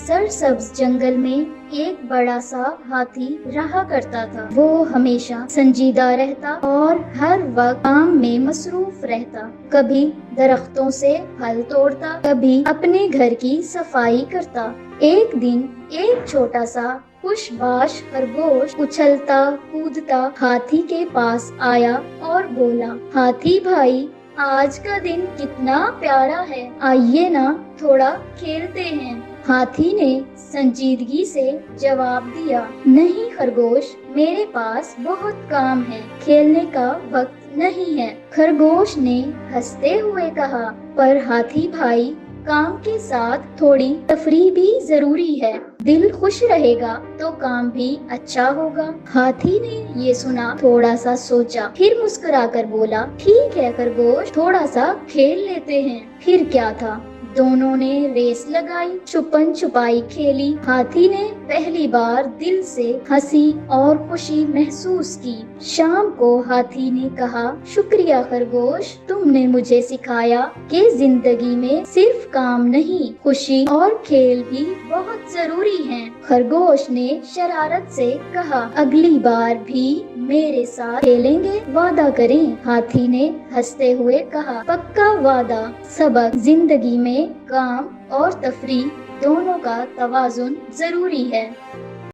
सरसब्ज जंगल में एक बड़ा सा हाथी रहा करता था। वो हमेशा संजीदा रहता और हर वक्त काम में मसरूफ रहता। कभी दरख्तों से फल तोड़ता, कभी अपने घर की सफाई करता। एक दिन एक छोटा सा खुशबाश खरगोश उछलता कूदता हाथी के पास आया और बोला, हाथी भाई, आज का दिन कितना प्यारा है, आइए ना थोड़ा खेलते हैं। हाथी ने संजीदगी से जवाब दिया, नहीं खरगोश, मेरे पास बहुत काम है, खेलने का वक्त नहीं है। खरगोश ने हंसते हुए कहा, पर हाथी भाई, काम के साथ थोड़ी तफरीह भी जरूरी है। दिल खुश रहेगा तो काम भी अच्छा होगा। हाथी ने ये सुना, थोड़ा सा सोचा, फिर मुस्कुराकर बोला, ठीक है खरगोश, थोड़ा सा खेल लेते हैं। फिर क्या था, दोनों ने रेस लगाई, छुपन छुपाई खेली। हाथी ने पहली बार दिल से हंसी और खुशी महसूस की। शाम को हाथी ने कहा, शुक्रिया खरगोश, तुमने मुझे सिखाया कि जिंदगी में सिर्फ काम नहीं, खुशी और खेल भी बहुत जरूरी हैं। खरगोश ने शरारत से कहा, अगली बार भी मेरे साथ खेलेंगे, वादा करें। हाथी ने हंसते हुए कहा, पक्का वादा। सबक, जिंदगी में काम और तफरीह दोनों का तवाजुन जरूरी है।